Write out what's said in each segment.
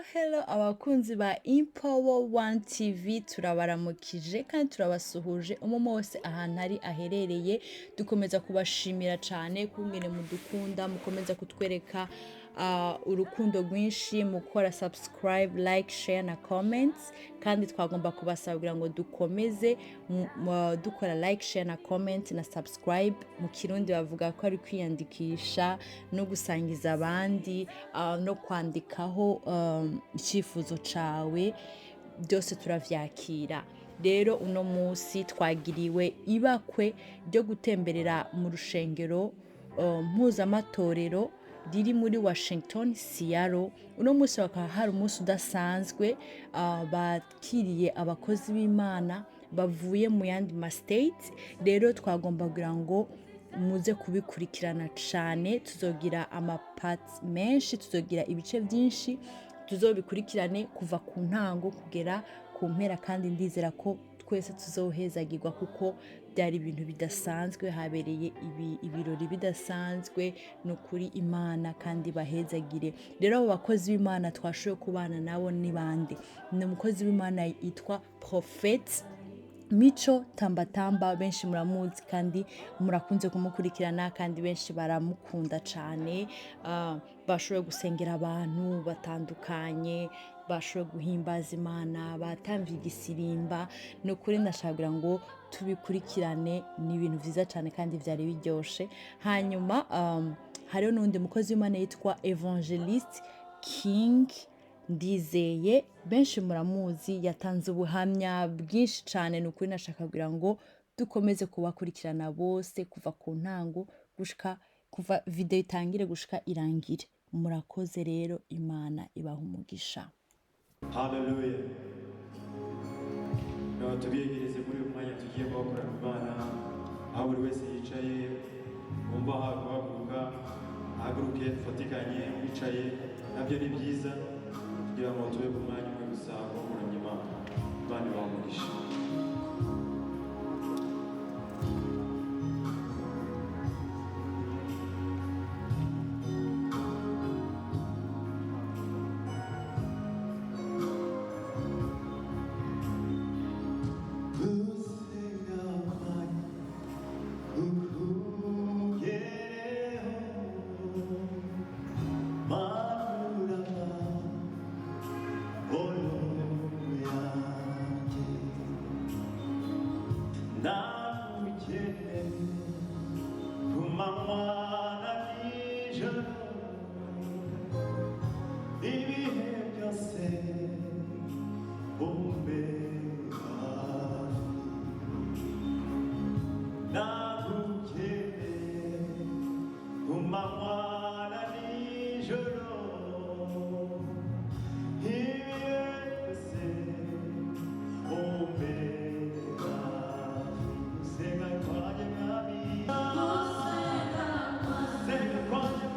Hello abakunzi ba Empower One TV turabaramukije kandi turabasuhuje umwe wese ahantu ari aherereye dukomeza kubashimira cyane kungene mudukunda mukomeza kutwereka urukundo rwinshi mukora subscribe like share na comments kandi twagomba kubasabira ngo dukomeze dukora like share na comment na subscribe mu kirundi bavuga ko ari kwiyandikisha no gusangiza abandi no kwandikaho icyifuzo cawe byose turavyakira. Rero uno munsi twagiriwe ibakwe ryo gutemberera mu rushengero mpuzamatorero riri muri Washington Seattle. Uno munsi wakaba hari umunsi udasanzwe bakiriye abakozi b'Imana bavuye mu yandi ma state. Rero twagomba kugira ngo muze kubikurikirana cyane, tuzogira amapati menshi, tuzogira ibice byinshi, tuzobikurikirane kuva ku ntango kugera ku mpera kandi ndizera ko twese tuzohezagirwa kuko byari ibintu bidasanzwe, habereye ibirori bidasanzwe n'ukuri Imana kandi bahezagire. Rero abo bakozi b'Imana twashoboye kubana nabo ni bande? Ni umukozi w'Imana yitwa Prophet Mico Tambatamba, benshi muramuzi kandi murakunze kumukurikirana kandi benshi baramukunda cyane. Bashoboye gusengera abantu batandukanye, bashoboye guhimbaza Imana, batamviye igisirimba. Ni ukuri ndashaka ngo tubikurikirane, ni ibintu byiza cyane kandi byari biryoshe. Hanyuma hariho n'undi mukozi w'Imana yitwa Evangelist King Ndizeye, benshi muramuzi, yatanze ubuhamya bwinshi cyane. Ni ukuri nashaka kugira ngo dukomeze kubakurikirana bose kuva ku ntango gushika kuva video itangire gushika irangire. Murakoze rero, Imana ibaha umugisha. Hallelujah. Tubiyegereze muri uyu mwanya tugiye gukorana Imana, aho buri wese yicaye wumva haguruka ahaguruke dufatikanye wicaye, nabyo ni byiza kugira ngo tube ku mwanya umwe gusa wo kuramya Imana. Imana ibaha umugisha. Senga kwanya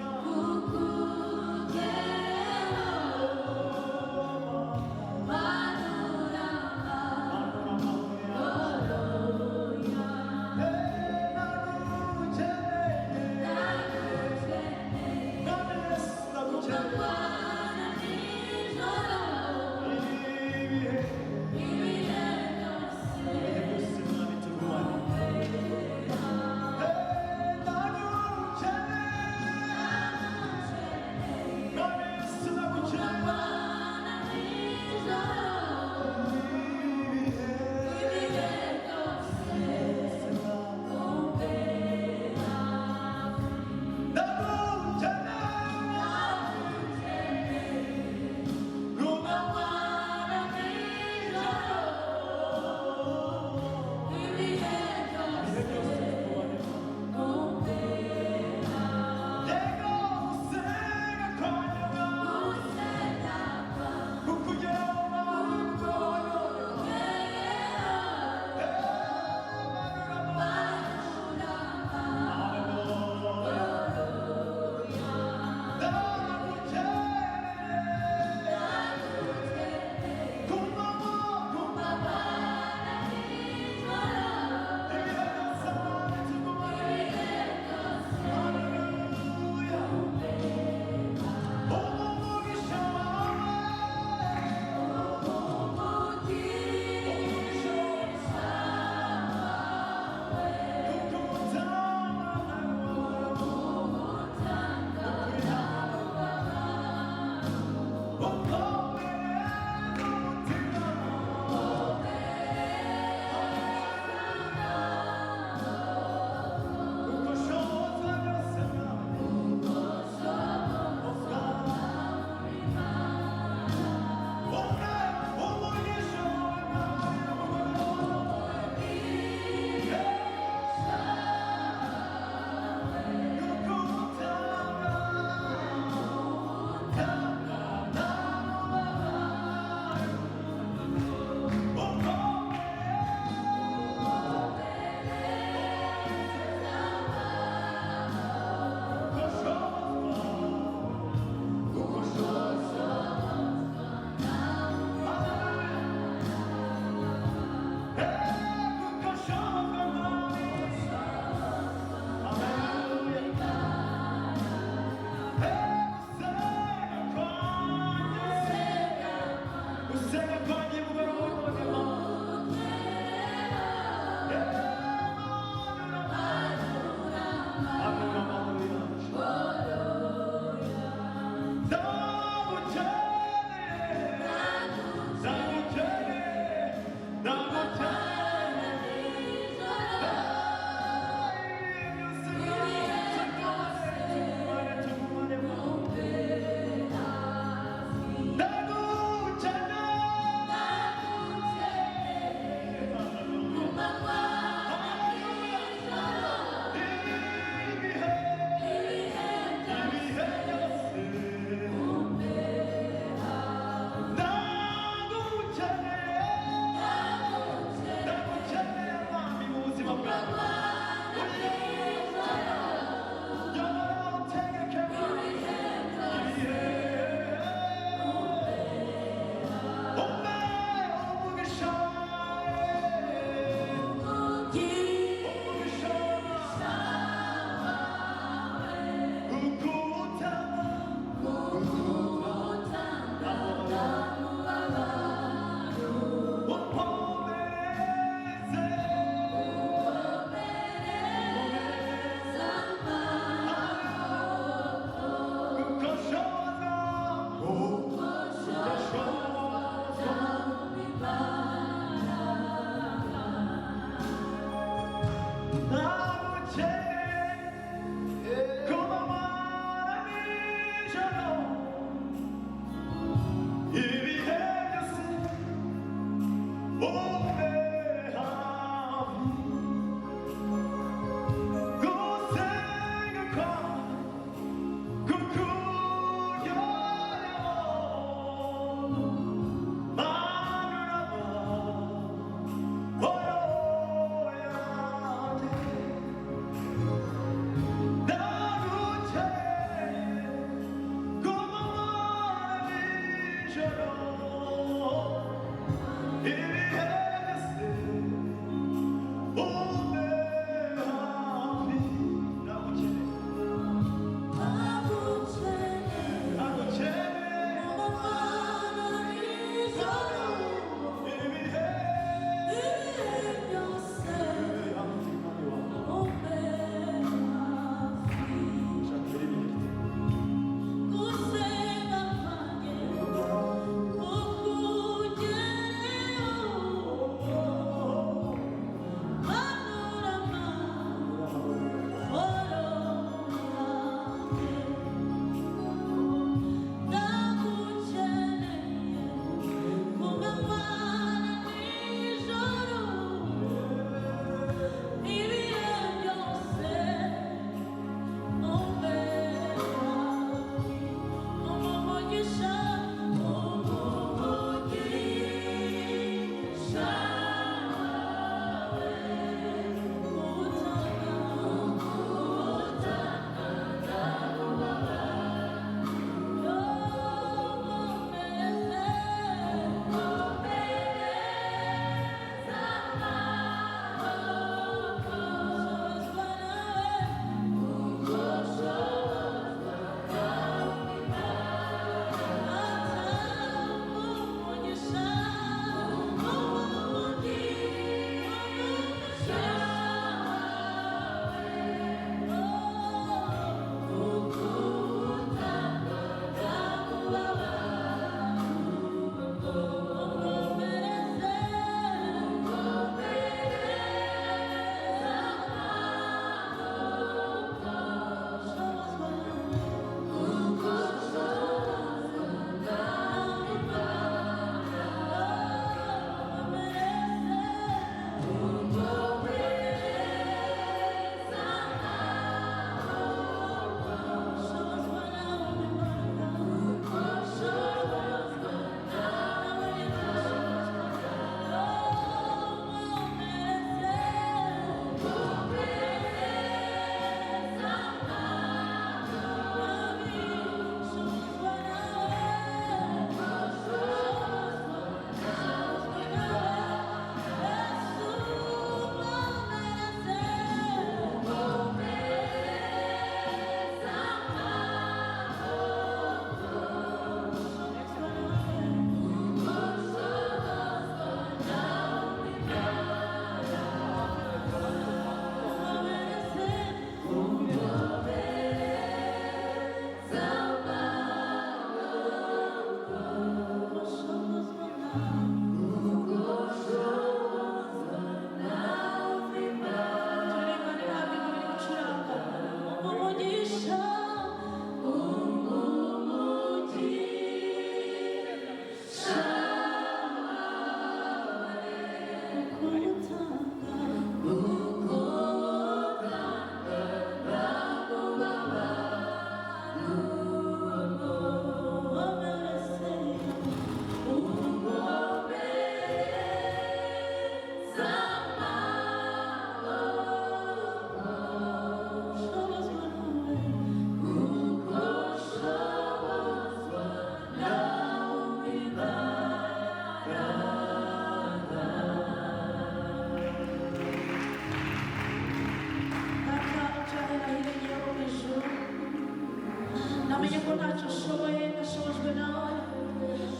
namenye ko ntacyo nshoboye nashobojwe nawe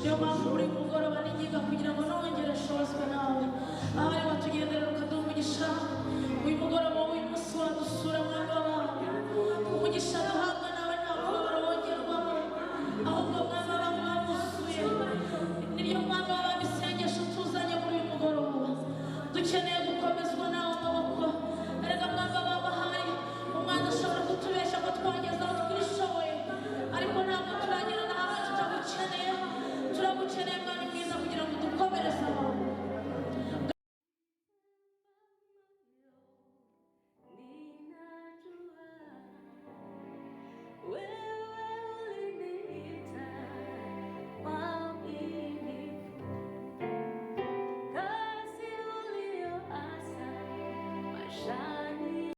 niyo mpamvu buri mugoroba nigiga kugira ngo nongere nshobozwe nawe aho ariho tugenderera ukaduha umugisha uyu mugoroba